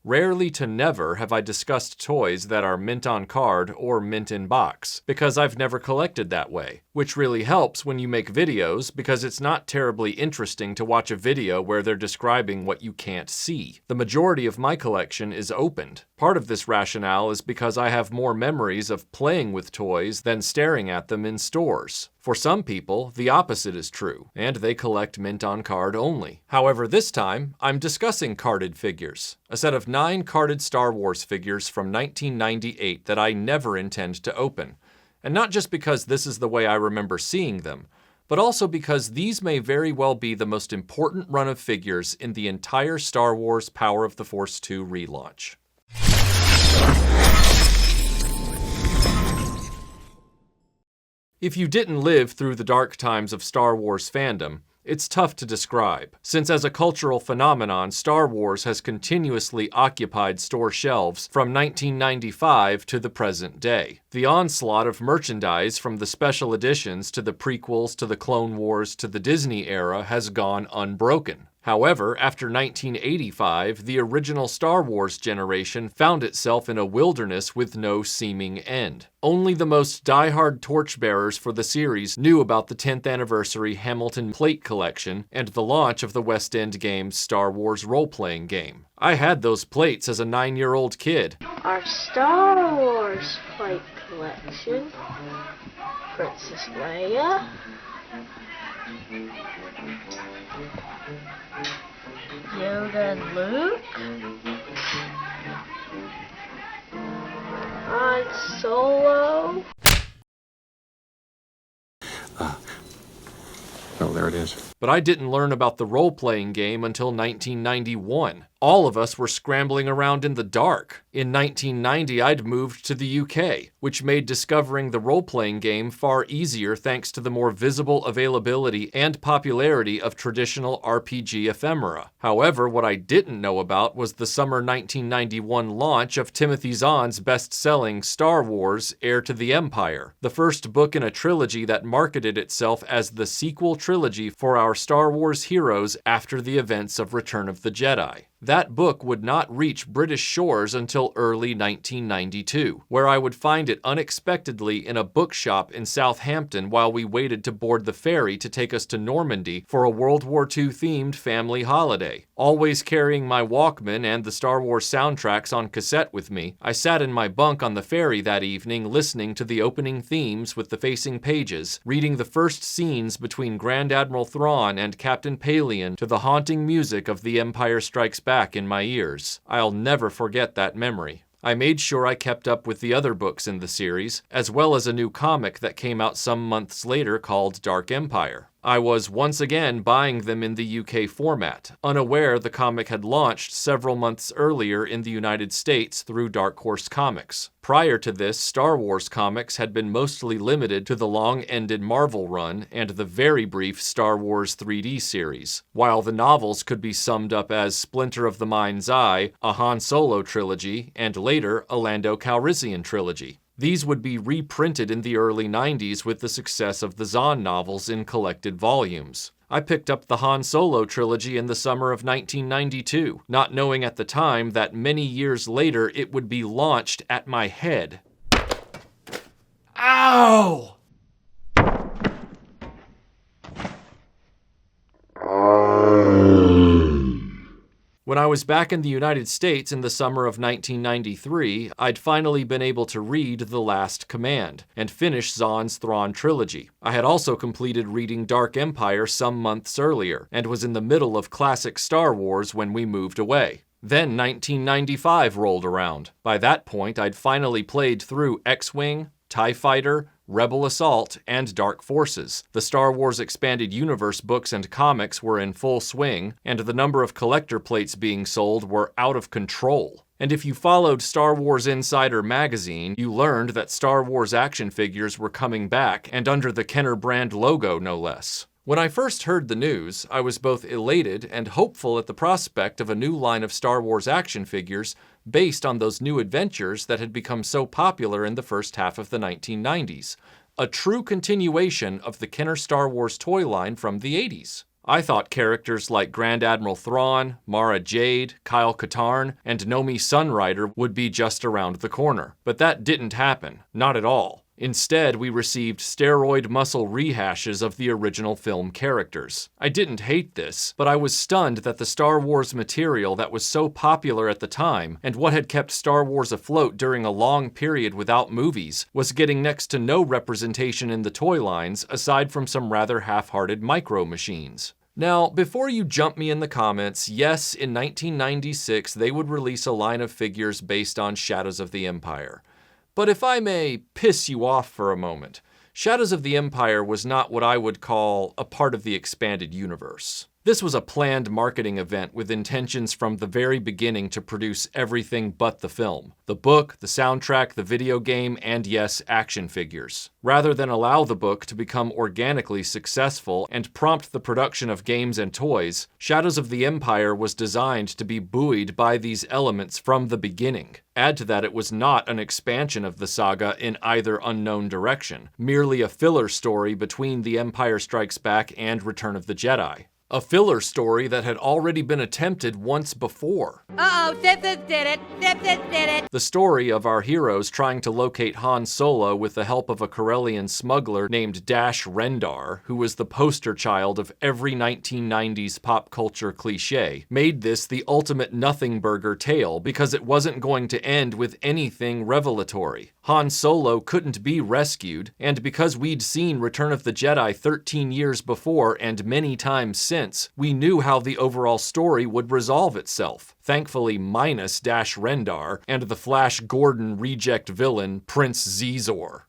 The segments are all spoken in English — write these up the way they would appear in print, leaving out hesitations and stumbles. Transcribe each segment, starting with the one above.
Rarely to never have I discussed toys that are mint on card or mint in box, because I've never collected that way, which really helps when you make videos because it's not terribly interesting to watch a video where they're describing what you can't see. The majority of my collection is opened. Part of this rationale is because I have more memories of playing with toys than staring at them in stores. For some people, the opposite is true, and they collect mint on card only. However, this time, I'm discussing carded figures, a set of 9 carded Star Wars figures from 1998 that I never intend to open. And not just because this is the way I remember seeing them, but also because these may very well be the most important run of figures in the entire Star Wars Power of the Force 2 relaunch. If you didn't live through the dark times of Star Wars fandom, it's tough to describe, since as a cultural phenomenon, Star Wars has continuously occupied store shelves from 1995 to the present day. The onslaught of merchandise from the special editions to the prequels to the Clone Wars to the Disney era has gone unbroken. However, after 1985, the original Star Wars generation found itself in a wilderness with no seeming end. Only the most die-hard torchbearers for the series knew about the 10th anniversary Hamilton plate collection and the launch of the West End Games Star Wars role-playing game. I had those plates as a 9-year-old kid. Our Star Wars plate collection, Princess Leia, Yoda and Luke, Han Solo. Oh, there it is. But I didn't learn about the role-playing game until 1991. All of us were scrambling around in the dark. In 1990, I'd moved to the UK, which made discovering the role-playing game far easier thanks to the more visible availability and popularity of traditional RPG ephemera. However, what I didn't know about was the summer 1991 launch of Timothy Zahn's best-selling Star Wars: Heir to the Empire, the first book in a trilogy that marketed itself as the sequel trilogy for our Star Wars heroes after the events of Return of the Jedi. That book would not reach British shores until early 1992, where I would find it unexpectedly in a bookshop in Southampton while we waited to board the ferry to take us to Normandy for a World War II-themed family holiday. Always carrying my Walkman and the Star Wars soundtracks on cassette with me, I sat in my bunk on the ferry that evening listening to the opening themes with the facing pages, reading the first scenes between Grand Admiral Thrawn and Captain Paleon to the haunting music of The Empire Strikes Back in my ears. I'll never forget that memory. I made sure I kept up with the other books in the series, as well as a new comic that came out some months later called Dark Empire. I was once again buying them in the UK format, unaware the comic had launched several months earlier in the United States through Dark Horse Comics. Prior to this, Star Wars comics had been mostly limited to the long-ended Marvel run and the very brief Star Wars 3D series, while the novels could be summed up as Splinter of the Mind's Eye, a Han Solo trilogy, and later a Lando Calrissian trilogy. These would be reprinted in the early 90s with the success of the Zahn novels in collected volumes. I picked up the Han Solo trilogy in the summer of 1992, not knowing at the time that many years later it would be launched at my head. Ow! When I was back in the United States in the summer of 1993, I'd finally been able to read The Last Command and finish Zahn's Thrawn trilogy. I had also completed reading Dark Empire some months earlier, and was in the middle of classic Star Wars when we moved away. Then 1995 rolled around. By that point, I'd finally played through X-Wing, TIE Fighter, Rebel Assault, and Dark Forces. The Star Wars Expanded Universe books and comics were in full swing, and the number of collector plates being sold were out of control. And if you followed Star Wars Insider magazine, you learned that Star Wars action figures were coming back, and under the Kenner brand logo, no less. When I first heard the news, I was both elated and hopeful at the prospect of a new line of Star Wars action figures based on those new adventures that had become so popular in the first half of the 1990s, a true continuation of the Kenner Star Wars toy line from the 80s. I thought characters like Grand Admiral Thrawn, Mara Jade, Kyle Katarn, and Nomi Sunrider would be just around the corner. But that didn't happen. Not at all. Instead, we received steroid muscle rehashes of the original film characters. I didn't hate this, but I was stunned that the Star Wars material that was so popular at the time, and what had kept Star Wars afloat during a long period without movies, was getting next to no representation in the toy lines aside from some rather half-hearted micro machines. Now, before you jump me in the comments, yes, in 1996 they would release a line of figures based on Shadows of the Empire. But if I may piss you off for a moment, Shadows of the Empire was not what I would call a part of the expanded universe. This was a planned marketing event with intentions from the very beginning to produce everything but the film. The book, the soundtrack, the video game, and yes, action figures. Rather than allow the book to become organically successful and prompt the production of games and toys, Shadows of the Empire was designed to be buoyed by these elements from the beginning. Add to that, it was not an expansion of the saga in either unknown direction, merely a filler story between The Empire Strikes Back and Return of the Jedi. A filler story that had already been attempted once before. Did it. The story of our heroes trying to locate Han Solo with the help of a Corellian smuggler named Dash Rendar, who was the poster child of every 1990s pop culture cliché, made this the ultimate nothing burger tale because it wasn't going to end with anything revelatory. Han Solo couldn't be rescued, and because we'd seen Return of the Jedi 13 years before and many times since, we knew how the overall story would resolve itself. Thankfully minus Dash Rendar and the Flash Gordon reject villain Prince Zizor.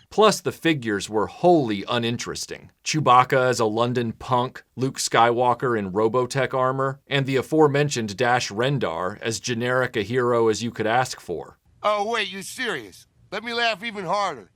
Plus, the figures were wholly uninteresting. Chewbacca as a London punk, Luke Skywalker in Robotech armor, and the aforementioned Dash Rendar as generic a hero as you could ask for. Oh, wait, you serious? Let me laugh even harder.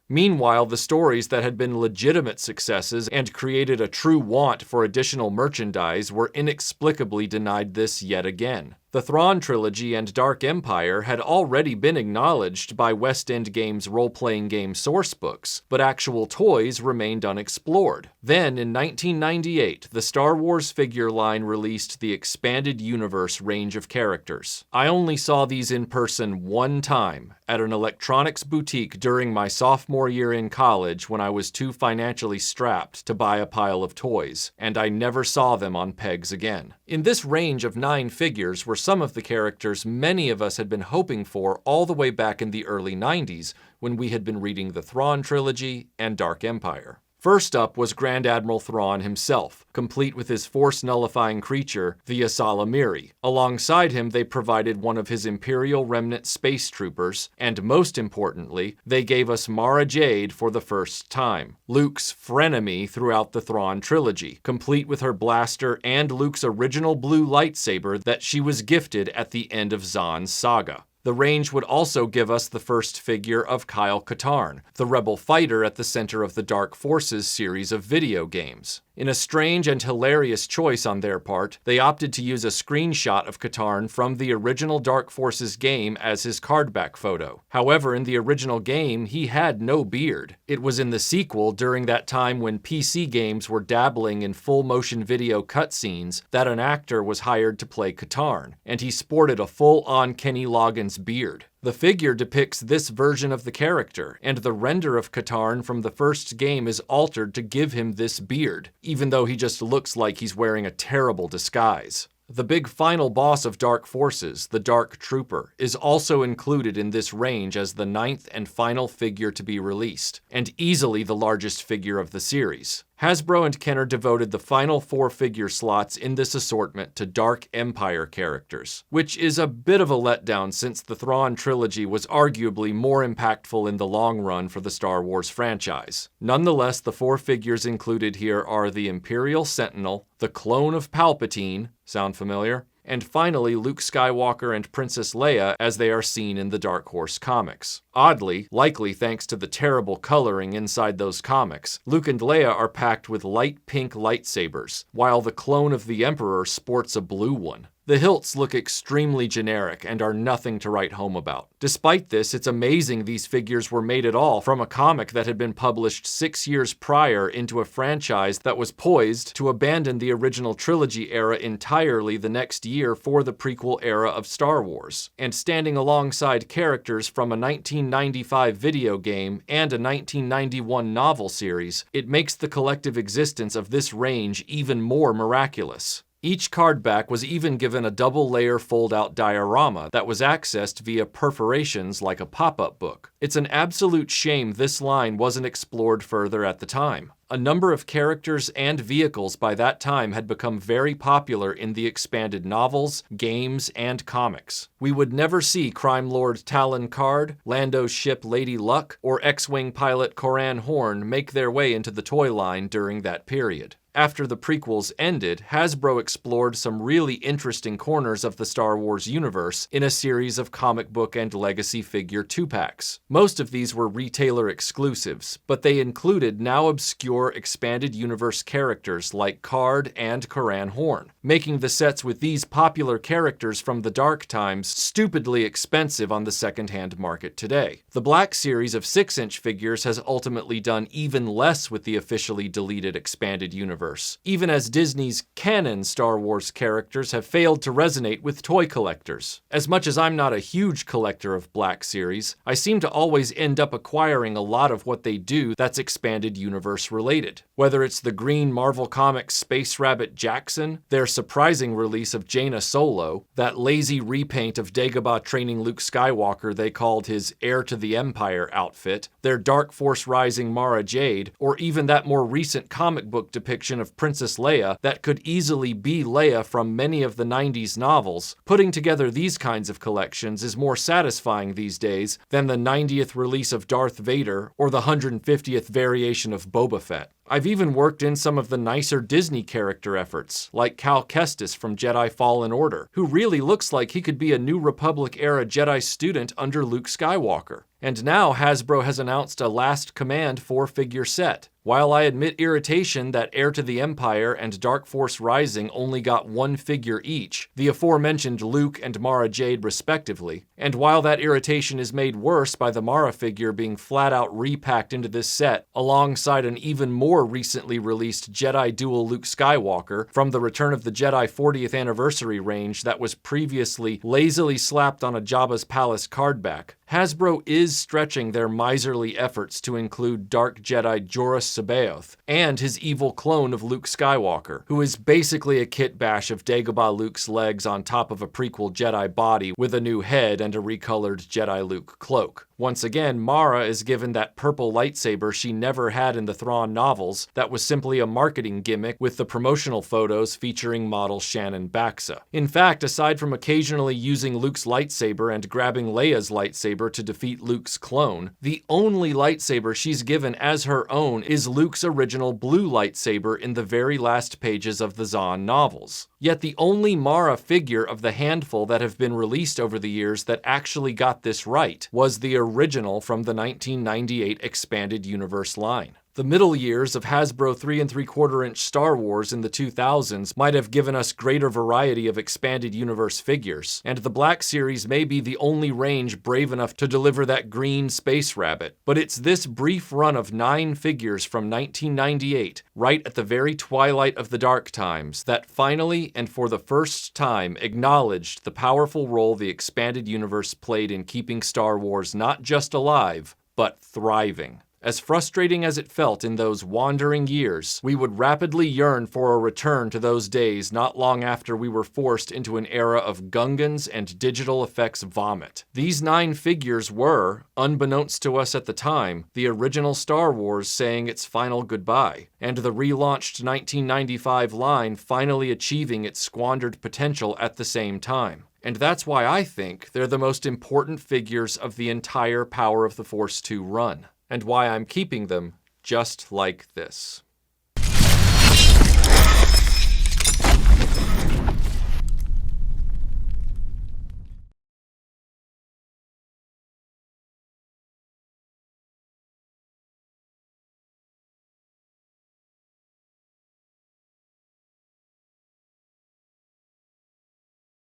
Meanwhile, the stories that had been legitimate successes and created a true want for additional merchandise were inexplicably denied this yet again. The Thrawn trilogy and Dark Empire had already been acknowledged by West End Games role-playing game sourcebooks, but actual toys remained unexplored. Then, in 1998, the Star Wars figure line released the Expanded Universe range of characters. I only saw these in person one time, at an electronics boutique during my sophomore year in college when I was too financially strapped to buy a pile of toys, and I never saw them on pegs again. In this range of 9 figures were some of the characters many of us had been hoping for all the way back in the early 90s when we had been reading the Thrawn trilogy and Dark Empire. First up was Grand Admiral Thrawn himself, complete with his force-nullifying creature, the Yasala Miri. Alongside him, they provided one of his Imperial Remnant space troopers, and most importantly, they gave us Mara Jade for the first time, Luke's frenemy throughout the Thrawn trilogy, complete with her blaster and Luke's original blue lightsaber that she was gifted at the end of Zahn's saga. The range would also give us the first figure of Kyle Katarn, the rebel fighter at the center of the Dark Forces series of video games. In a strange and hilarious choice on their part, they opted to use a screenshot of Katarn from the original Dark Forces game as his cardback photo. However, in the original game, he had no beard. It was in the sequel, during that time when PC games were dabbling in full-motion video cutscenes, that an actor was hired to play Katarn, and he sported a full-on Kenny Loggins beard. The figure depicts this version of the character, and the render of Katarn from the first game is altered to give him this beard, even though he just looks like he's wearing a terrible disguise. The big final boss of Dark Forces, the Dark Trooper, is also included in this range as the 9th and final figure to be released, and easily the largest figure of the series. Hasbro and Kenner devoted the final 4 figure slots in this assortment to Dark Empire characters, which is a bit of a letdown since the Thrawn trilogy was arguably more impactful in the long run for the Star Wars franchise. Nonetheless, the 4 figures included here are the Imperial Sentinel, the clone of Palpatine, sound familiar? And finally, Luke Skywalker and Princess Leia as they are seen in the Dark Horse comics. Oddly, likely thanks to the terrible coloring inside those comics, Luke and Leia are packed with light pink lightsabers, while the clone of the Emperor sports a blue one. The hilts look extremely generic and are nothing to write home about. Despite this, it's amazing these figures were made at all from a comic that had been published 6 years prior into a franchise that was poised to abandon the original trilogy era entirely the next year for the prequel era of Star Wars, and standing alongside characters from a 1995 video game and a 1991 novel series, it makes the collective existence of this range even more miraculous. Each card back was even given a double-layer fold-out diorama that was accessed via perforations like a pop-up book. It's an absolute shame this line wasn't explored further at the time. A number of characters and vehicles by that time had become very popular in the expanded novels, games, and comics. We would never see Crime Lord Talon Card, Lando's ship Lady Luck, or X-Wing pilot Coran Horn make their way into the toy line during that period. After the prequels ended, Hasbro explored some really interesting corners of the Star Wars universe in a series of comic book and legacy figure 2-packs. Most of these were retailer exclusives, but they included now obscure expanded universe characters like Card and Coran Horn, making the sets with these popular characters from the dark times stupidly expensive on the second-hand market today. The Black series of 6-inch figures has ultimately done even less with the officially deleted expanded universe, even as Disney's canon Star Wars characters have failed to resonate with toy collectors. As much as I'm not a huge collector of Black series, I seem to always end up acquiring a lot of what they do that's expanded universe related. Whether it's the green Marvel Comics Space Rabbit Jackson, their surprising release of Jaina Solo, that lazy repaint of Dagobah training Luke Skywalker they called his Heir to the Empire outfit, their Dark Force Rising Mara Jade, or even that more recent comic book depiction of Princess Leia that could easily be Leia from many of the 90s novels, putting together these kinds of collections is more satisfying these days than the 90th release of Darth Vader or the 150th variation of Boba Fett. I've even worked in some of the nicer Disney character efforts, like Cal Kestis from Jedi Fallen Order, who really looks like he could be a New Republic-era Jedi student under Luke Skywalker. And now Hasbro has announced a Last Command 4-figure set. While I admit irritation that Heir to the Empire and Dark Force Rising only got 1 figure each, the aforementioned Luke and Mara Jade respectively, and while that irritation is made worse by the Mara figure being flat-out repacked into this set alongside an even more recently released Jedi Dual Luke Skywalker from the Return of the Jedi 40th Anniversary range that was previously lazily slapped on a Jabba's Palace card back, Hasbro is stretching their miserly efforts to include Dark Jedi Joruus C'baoth and his evil clone of Luke Skywalker, who is basically a kit bash of Dagobah Luke's legs on top of a prequel Jedi body with a new head and a recolored Jedi Luke cloak. Once again, Mara is given that purple lightsaber she never had in the Thrawn novels that was simply a marketing gimmick with the promotional photos featuring model Shannon Baxa. In fact, aside from occasionally using Luke's lightsaber and grabbing Leia's lightsaber to defeat Luke's clone, the only lightsaber she's given as her own is Luke's original blue lightsaber in the very last pages of the Zahn novels. Yet the only Mara figure of the handful that have been released over the years that actually got this right was the original from the 1998 Expanded Universe line. The middle years of Hasbro 3 3/4-inch Star Wars in the 2000s might have given us greater variety of expanded universe figures, and the Black Series may be the only range brave enough to deliver that green space rabbit, but it's this brief run of 9 figures from 1998, right at the very twilight of the dark times, that finally and for the first time acknowledged the powerful role the expanded universe played in keeping Star Wars not just alive, but thriving. As frustrating as it felt in those wandering years, we would rapidly yearn for a return to those days not long after we were forced into an era of Gungans and digital effects vomit. These 9 figures were, unbeknownst to us at the time, the original Star Wars saying its final goodbye, and the relaunched 1995 line finally achieving its squandered potential at the same time. And that's why I think they're the most important figures of the entire Power of the Force 2 run, and why I'm keeping them just like this.